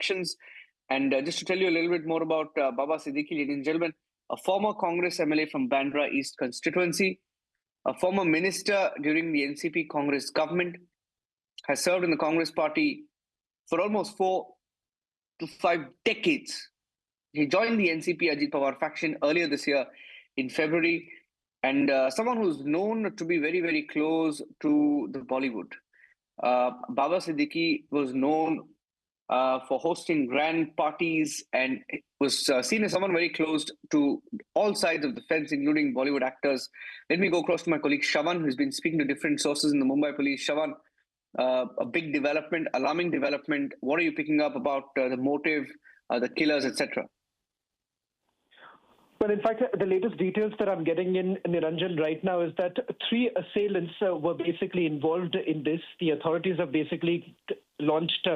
elections. And just to tell you a little bit more about Baba Siddique, ladies and gentlemen, a former Congress MLA from Bandra East constituency, a former minister during the NCP Congress government, has served in the Congress party for almost 4 to 5 decades. He joined the NCP Ajit Pawar faction earlier this year in February, and someone who's known to be very, very close to the Bollywood. Baba Siddique was known for hosting grand parties and was seen as someone very close to all sides of the fence, including Bollywood actors. Let me go across to my colleague Shravan, who's been speaking to different sources in the Mumbai police. Shravan, a big development, alarming development. What are you picking up about the motive, the killers, etc.? Well, in fact, the latest details that I'm getting in Niranjan right now is that 3 assailants were basically involved in this. The authorities have basically launched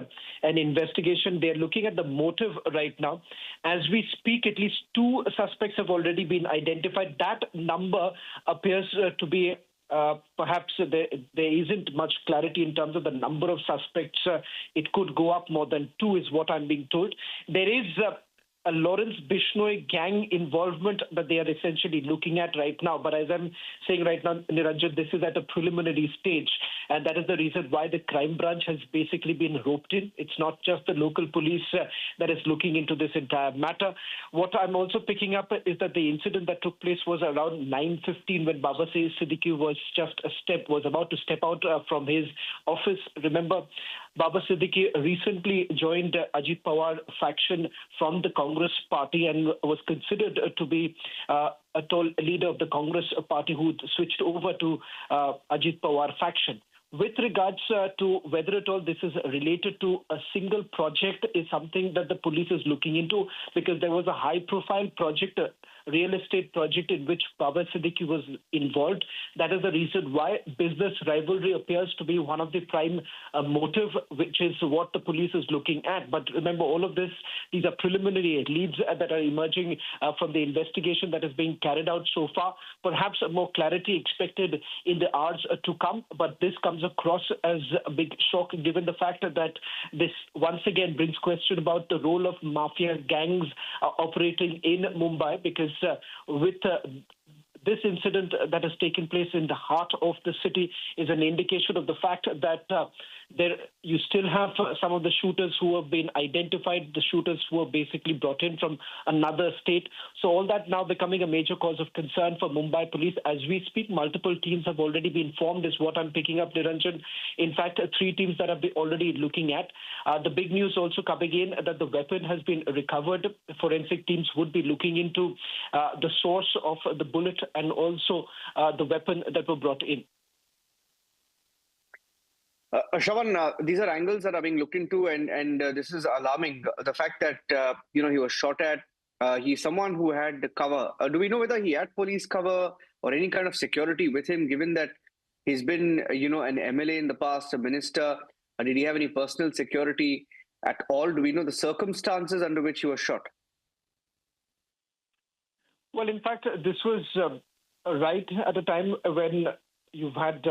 an investigation. They're looking at the motive right now. As we speak, at least 2 suspects have already been identified. That number appears to be perhaps there isn't much clarity in terms of the number of suspects. It could go up more than 2 is what I'm being told. There is a Lawrence Bishnoi gang involvement that they are essentially looking at right now. But as I'm saying right now, Niranjan, this is at a preliminary stage. And that is the reason why the crime branch has basically been roped in. It's not just the local police that is looking into this entire matter. What I'm also picking up is that the incident that took place was around 9:15 when Baba Siddique was about to step out from his office. Remember, Baba Siddique recently joined Ajit Pawar faction from the Congress Party and was considered to be a tall leader of the Congress Party who switched over to Ajit Pawar faction. With regards to whether at all this is related to a single project is something that the police is looking into, because there was a high-profile project, a real estate project in which Baba Siddique was involved. That is the reason why business rivalry appears to be one of the prime motive, which is what the police is looking at. But remember, all of this, these are preliminary leads that are emerging from the investigation that is being carried out so far. Perhaps more clarity expected in the hours to come, but this comes across as a big shock given the fact that this once again brings question about the role of mafia gangs operating in Mumbai, because with this incident that has taken place in the heart of the city is an indication of the fact that you still have some of the shooters who have been identified, the shooters who were basically brought in from another state. So all that now becoming a major cause of concern for Mumbai police. As we speak, multiple teams have already been formed, is what I'm picking up, Niranjan. In fact, 3 teams that are already looking at. The big news also coming in that the weapon has been recovered. Forensic teams would be looking into the source of the bullet and also the weapon that were brought in. Shravan, these are angles that are being looked into, and this is alarming. The fact that he was shot at. He's someone who had the cover. Do we know whether he had police cover or any kind of security with him? Given that he's been, an MLA in the past, a minister, did he have any personal security at all? Do we know the circumstances under which he was shot? Well, in fact, this was right at a time when you've had.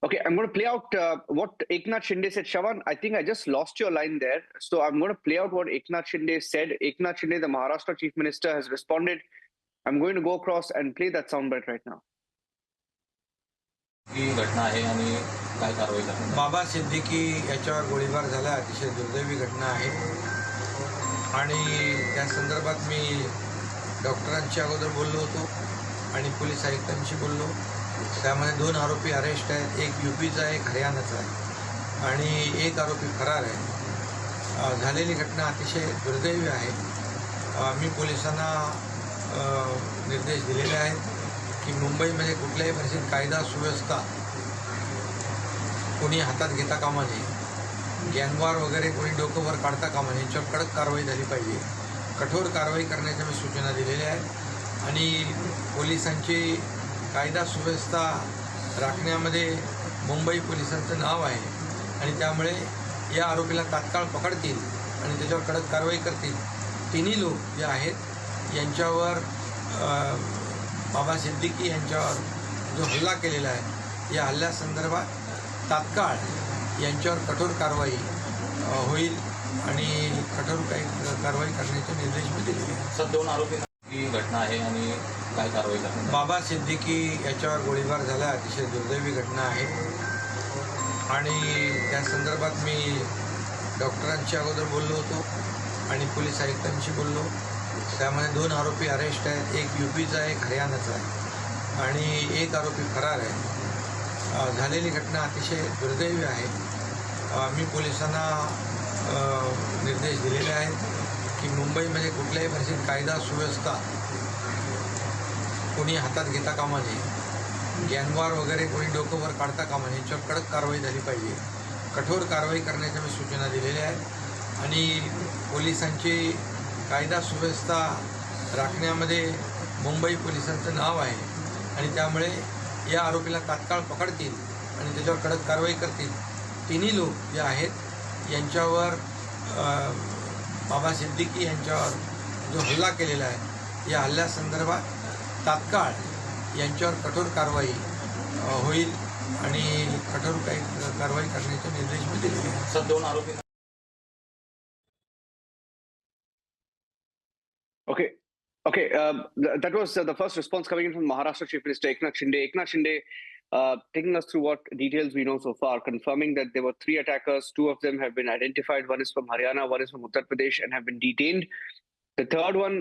Okay, I'm going to play out what Eknath Shinde said. Shravan, I think I just lost your line there. So I'm going to play out what Eknath Shinde said. Eknath Shinde, the Maharashtra Chief Minister, has responded. I'm going to go across and play that soundbite right now. बाबा सिद्दीकी याच्यावर गोळीबार झाला, अतिशय दुर्दैवी घटना आहे आणि त्या संदर्भात मी डॉक्टरांच्या अगोदर बोललो होतो आणि पोलीस आयुक्तांशी बोललो. त्यामध्ये 2 आरोपी अरेस्ट आहेत, एक यूपीचा आहे, एक हरियाणाचा आहे आणि एक आरोपी फरार आहे. झालेली घटना अतिशय दुर्दैवी आहे. मी पोलिसांना निर्देश दिलेले आहेत की मुंबईमध्ये कुठल्याही परिस्थितीत कायदा सुव्यवस्था कोणी हातात घेता कामा नये, गॅंगवार वगैरे कोणी डोकं वर काढता कामा नये, याच्यावर कडक कारवाई झाली पाहिजे. कठोर कारवाई करण्याच्या मी सूचना दिलेल्या आहेत आणि पोलिसांची कायदा सुव्यवस्था राखण्यामध्ये मुंबई पोलिसांचं नाव आहे आणि त्यामुळे या आरोपीला तात्काळ पकडतील आणि त्याच्यावर कडक कारवाई करतील. तिन्ही लोक जे आहेत यांच्यावर बाबा सिद्दीकी यांच्यावर जो हल्ला केलेला आहे या हल्ल्यासंदर्भात तात्काळ यांच्यावर कठोर कारवाई होईल आणि कठोर कारवाई करण्याचे निर्देश मी दिले आहेत. सर, 2 आरोपी घटना आहे आणि काय कारवाई करणार? बाबा सिद्दीकी याच्यावर गोळीबार झाला, अतिशय दुर्दैवी घटना आहे आणि त्या संदर्भात मी डॉक्टरांशी अगोदर बोललो होतो आणि पोलीस आयुक्तांशी बोललो. त्यामध्ये 2 आरोपी अरेस्ट आहेत, एक यूपीचा आहे, एक हरियाणाचा आहे आणि एक आरोपी फरार आहे. झालेली घटना अतिशय दुर्दैवी आहे. मी पोलिसांना निर्देश दिलेले आहेत की मुंबईमध्ये कुठल्याही परिस्थितीत कायदा सुव्यवस्था कोणी हातात घेता कामा नये, गँगवॉर वगैरे कोणी डोकं वर काढता कामा नये, याच्यावर कडक कारवाई झाली पाहिजे. कठोर कारवाई करण्याच्या मी सूचना दिलेल्या आहेत आणि पोलिसांची कायदा सुव्यवस्था राखण्यामध्ये मुंबई पोलिसांचं नाव आहे आणि त्यामुळे या आरोपीला तात्काळ पकडतील आणि त्याच्यावर कडक कारवाई करतील. तिन्ही लोक जे आहेत यांच्यावर बाबा सिद्दीकी यांच्यावर जो हल्ला केलेला आहे या हल्ल्यासंदर्भात तात्काळ यांच्यावर कठोर कारवाई होईल आणि कठोर कारवाई करण्याचे निर्देश मी दिले आहेत. सर, 2 आरोपी. Okay. That was the first response coming in from Maharashtra Chief Minister Eknath Shinde. Eknath Shinde taking us through what details we know so far, confirming that there were 3 attackers. 2 of them have been identified. One is from Haryana, one is from Uttar Pradesh, and have been detained. The third one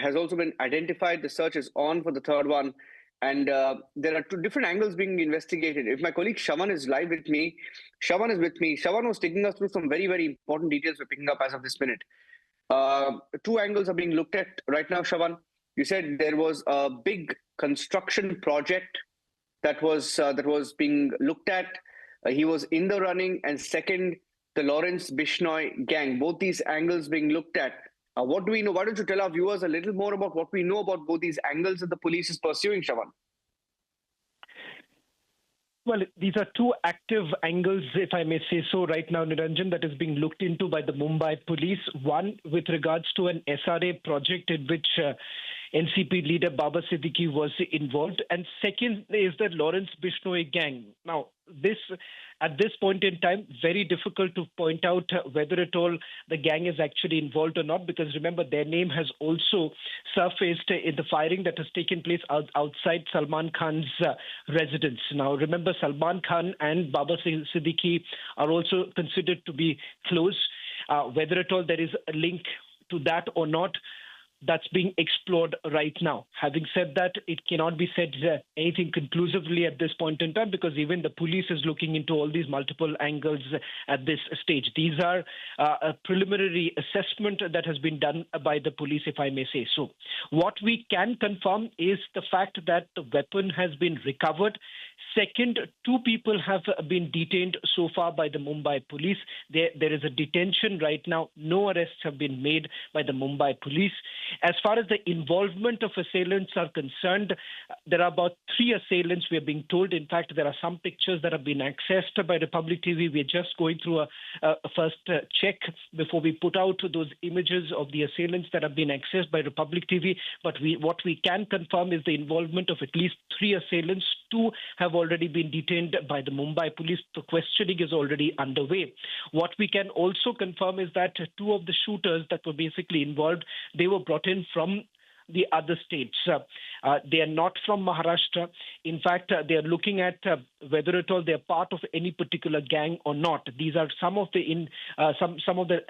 has also been identified. The search is on for the third one. And there are 2 different angles being investigated. If my colleague Shaman is live with me, Shaman is with me. Shaman was taking us through some very, very important details we're picking up as of this minute. 2 angles are being looked at right now, Shavan. You said there was a big construction project that was being looked at. He was in the running, and second, the Lawrence Bishnoi gang. Both these angles being looked at. What do we know? Why don't you tell our viewers a little more about what we know about both these angles that the police is pursuing, Shavan? Well, these are 2 active angles, if I may say so, right now, Niranjan, that is being looked into by the Mumbai police. One, with regards to an SRA project in which NCP leader Baba Siddique was involved. And second is the Lawrence Bishnoi gang. Now, at this point in time, very difficult to point out whether at all the gang is actually involved or not, because remember, their name has also surfaced in the firing that has taken place outside Salman Khan's residence. Now, remember, Salman Khan and Baba Siddique are also considered to be close. Whether at all there is a link to that or not, that's being explored right now. Having said that, it cannot be said anything conclusively at this point in time, because even the police is looking into all these multiple angles at this stage. These are a preliminary assessment that has been done by the police, if I may say so. What we can confirm is the fact that the weapon has been recovered. Second, 2 people have been detained so far by the Mumbai police. There is a detention right now. No arrests have been made by the Mumbai police. As far as the involvement of assailants are concerned, there are about 3 assailants, we are being told. In fact, there are some pictures that have been accessed by Republic TV. We are just going through a first check before we put out those images of the assailants that have been accessed by Republic TV. But what we can confirm is the involvement of at least 3 assailants. 2 have already been detained by the Mumbai police. The questioning is already underway. What we can also confirm is that 2 of the shooters that were basically involved, they were brought in from the other states. They are not from Maharashtra. In fact, they are looking at whether at all they are part of any particular gang or not. These are some of the